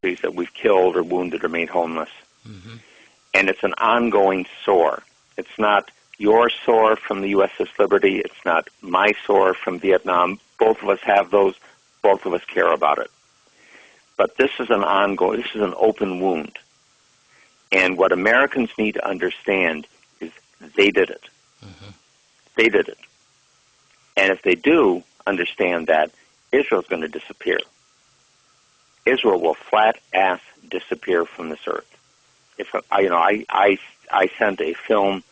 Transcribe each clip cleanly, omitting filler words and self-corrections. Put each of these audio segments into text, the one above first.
countries that we've killed or wounded or made homeless. Mm-hmm. And it's an ongoing sore. It's not your sore from the USS Liberty. It's not my sore from Vietnam. Both of us have those. Both of us care about it. But this is an ongoing, this is an open wound. And what Americans need to understand is they did it. Mm-hmm. They did it. And if they do understand that, Israel's going to disappear. Israel will flat-ass disappear from this earth. If I sent a film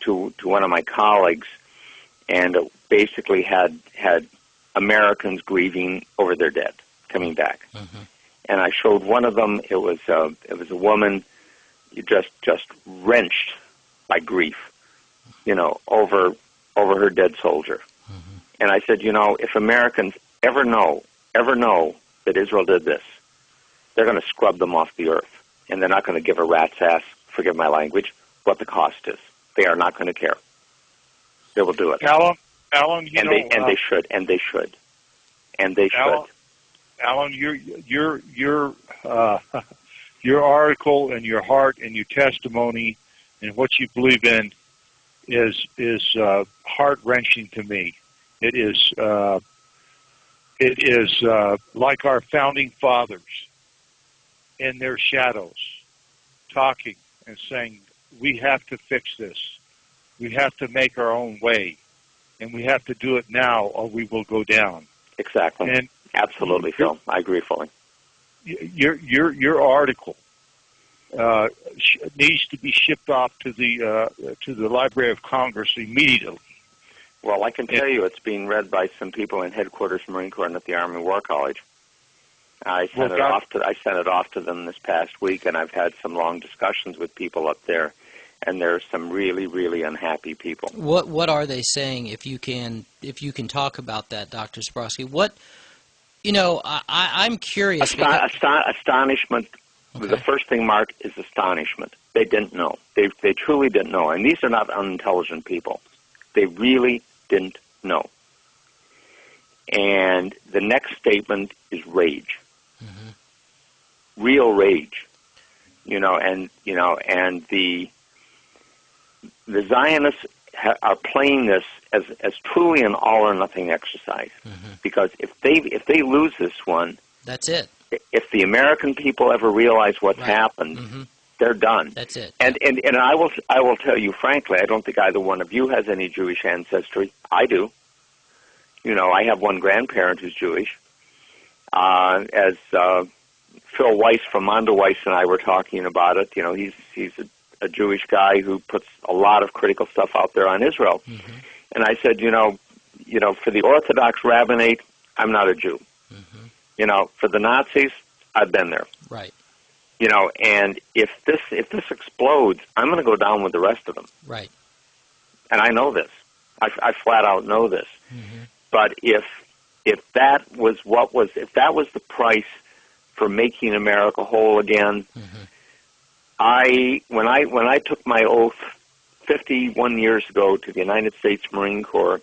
to one of my colleagues, and it basically had Americans grieving over their dead coming back. Mm-hmm. And I showed one of them. It was a woman just wrenched by grief, over her dead soldier. Mm-hmm. And I said, if Americans ever know that Israel did this, they're going to scrub them off the earth, and they're not going to give a rat's ass, forgive my language, what the cost is. They are not going to care. They will do it. Alan, they should. Alan, your article and your heart and your testimony and what you believe in is heart-wrenching to me. It is like our founding fathers in their shadows talking and saying, we have to fix this. We have to make our own way, and we have to do it now or we will go down. Exactly. And absolutely, Phil. I agree fully. Your article needs to be shipped off to the Library of Congress immediately. Well, I can tell you it's being read by some people in headquarters Marine Corps and at the Army War College. I sent it off to them this past week, and I've had some long discussions with people up there, and there are some really, really unhappy people. What are they saying? If you can talk about that, Dr. Zborowski, what I'm curious. Astonishment. Okay. The first thing, Mark, is astonishment. They didn't know. They truly didn't know, and these are not unintelligent people. They really didn't know. And the next statement is rage. Mm-hmm. Real rage. And the Zionists are playing this as truly an all or nothing exercise. Mm-hmm. Because if they lose this one, that's it. If the American people ever realize what's happened, mm-hmm. they're done. That's it. And I will tell you frankly, I don't think either one of you has any Jewish ancestry. I do. I have one grandparent who's Jewish. As Phil Weiss from Mondo Weiss and I were talking about it, he's a Jewish guy who puts a lot of critical stuff out there on Israel. Mm-hmm. And I said, for the Orthodox rabbinate, I'm not a Jew. Mm-hmm. For the Nazis, I've been there. Right. And if this explodes, I'm going to go down with the rest of them. Right. And I know this. I flat out know this. Mm-hmm. But if that was the price for making America whole again, mm-hmm. When I took my oath 51 years ago to the United States Marine Corps,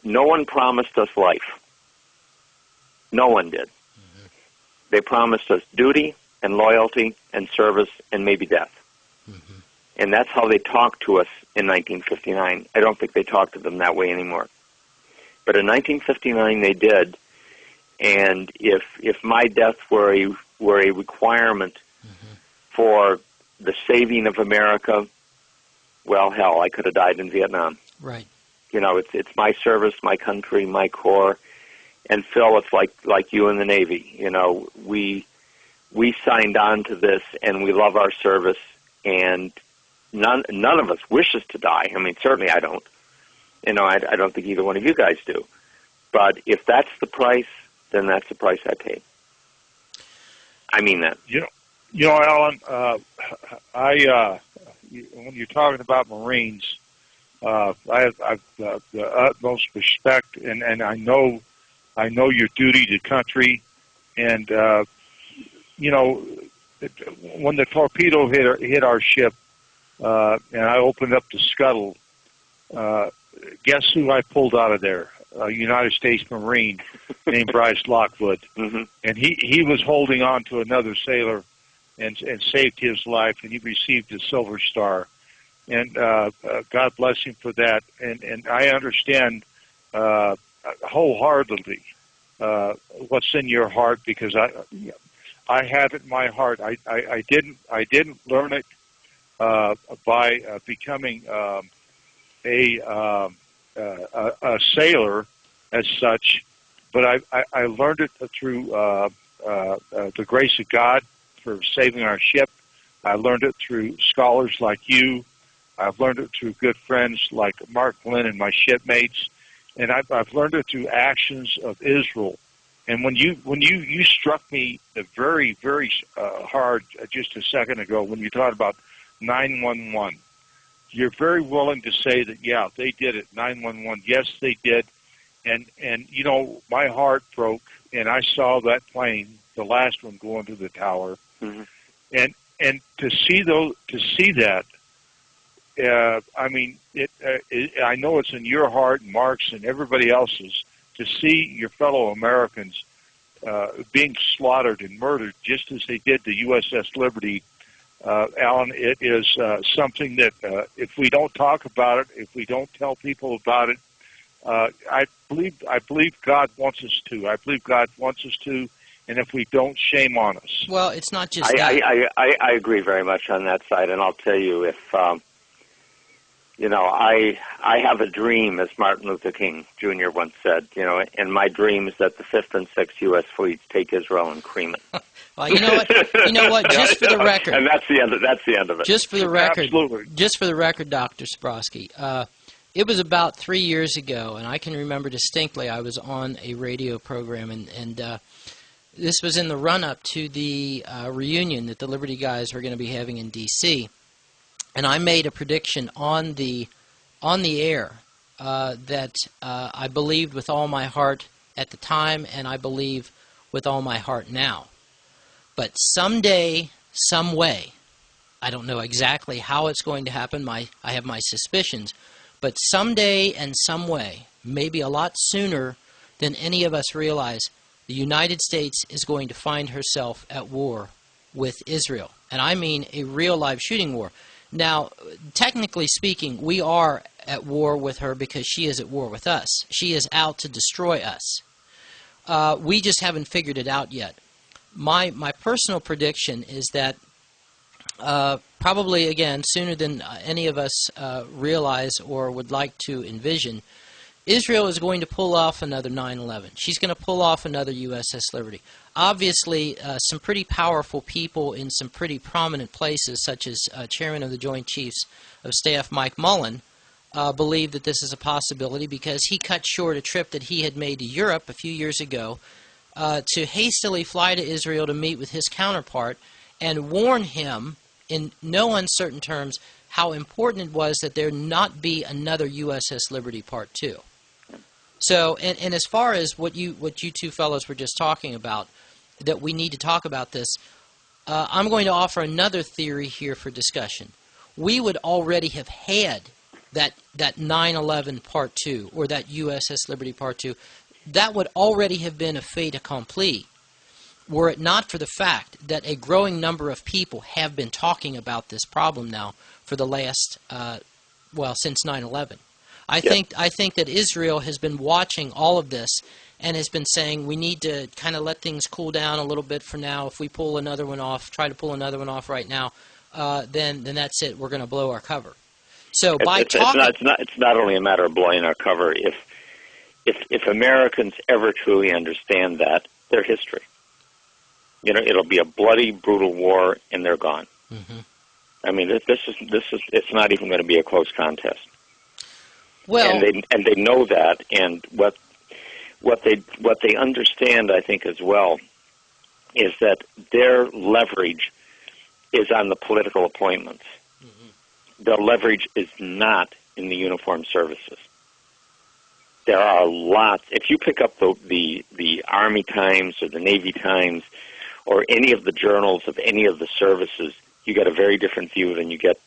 no one promised us life. No one did. Mm-hmm. They promised us duty and loyalty and service and maybe death. Mm-hmm. And that's how they talked to us in 1959. I don't think they talk to them that way anymore. But in 1959 they did. And if my death were a requirement mm-hmm. for the saving of America, well, hell, I could have died in Vietnam. Right. It's my service, my country, my Corps. And Phil, it's like you in the Navy. We signed on to this, and we love our service, and none of us wishes to die. I mean, certainly I don't. I don't think either one of you guys do. But if that's the price, then that's the price I paid. I mean that. Alan, when you're talking about Marines, I have the utmost respect, and I know your duty to country, and when the torpedo hit our ship, and I opened up the scuttle, guess who I pulled out of there? a United States Marine named Bryce Lockwood, and he was holding on to another sailor and saved his life, and he received a Silver Star. And God bless him for that. And I understand wholeheartedly what's in your heart, because I have it in my heart. I didn't learn it by becoming a sailor as such, but I learned it through the grace of God for saving our ship. I learned it through scholars like you. I've learned it through good friends like Mark Lynn and my shipmates, and I've learned it through actions of Israel. And when you struck me very, very hard just a second ago when you talked about 911, you're very willing to say that, yeah, they did it, 911. Yes, they did. And you know, my heart broke, and I saw that plane, the last one, go into the tower. And to see that, I mean, I know it's in your heart, and Mark's, and everybody else's, to see your fellow Americans being slaughtered and murdered just as they did the USS Liberty. Alan, it is something that if we don't talk about it, if we don't tell people about it, I believe God wants us to. I believe God wants us to, and if we don't, shame on us. Well, it's not just that. I agree very much on that side, and I'll tell you, if you know, I have a dream, as Martin Luther King Jr. once said, you know, and my dream is that the 5th and 6th U.S. fleets take Israel and cream it. Well, you know what? Just for the record, and that's the end of it. Just for the record, absolutely. Just for the record, Dr. Sprosky, it was about 3 years ago, and I can remember distinctly. I was on a radio program, and this was in the run-up to the reunion that the Liberty guys were going to be having in D.C. And I made a prediction on the air that I believed with all my heart at the time, and I believe with all my heart now. But someday, some way, I don't know exactly how it's going to happen. I have my suspicions, but someday and some way, maybe a lot sooner than any of us realize, the United States is going to find herself at war with Israel, and I mean a real live shooting war. Now, technically speaking, we are at war with her because she is at war with us. She is out to destroy us. We just haven't figured it out yet. My personal prediction is that probably, again, sooner than any of us realize or would like to envision, Israel is going to pull off another 9/11. She's going to pull off another USS Liberty. Obviously, some pretty powerful people in some pretty prominent places, such as Chairman of the Joint Chiefs of Staff Mike Mullen, believe that this is a possibility because he cut short a trip that he had made to Europe a few years ago to hastily fly to Israel to meet with his counterpart and warn him in no uncertain terms how important it was that there not be another USS Liberty Part 2. So, and as far as what you two fellows were just talking about, that we need to talk about this, I'm going to offer another theory here for discussion. We would already have had that 9/11 Part 2 or that USS Liberty Part 2. That would already have been a fait accompli were it not for the fact that a growing number of people have been talking about this problem now for the last, since 9/11. I think that Israel has been watching all of this and has been saying we need to kind of let things cool down a little bit for now. If we pull another one off, try to pull another one off right now, then that's it. We're going to blow our cover. So it's not only a matter of blowing our cover. If Americans ever truly understand that, their history, you know, it'll be a bloody, brutal war, and they're gone. Mm-hmm. I mean, this is it's not even going to be a close contest. Well, and they know that, and what they understand, I think, as well, is that their leverage is on the political appointments. Mm-hmm. Their leverage is not in the uniformed services. There are lots. If you pick up the Army Times or the Navy Times or any of the journals of any of the services, you get a very different view than you get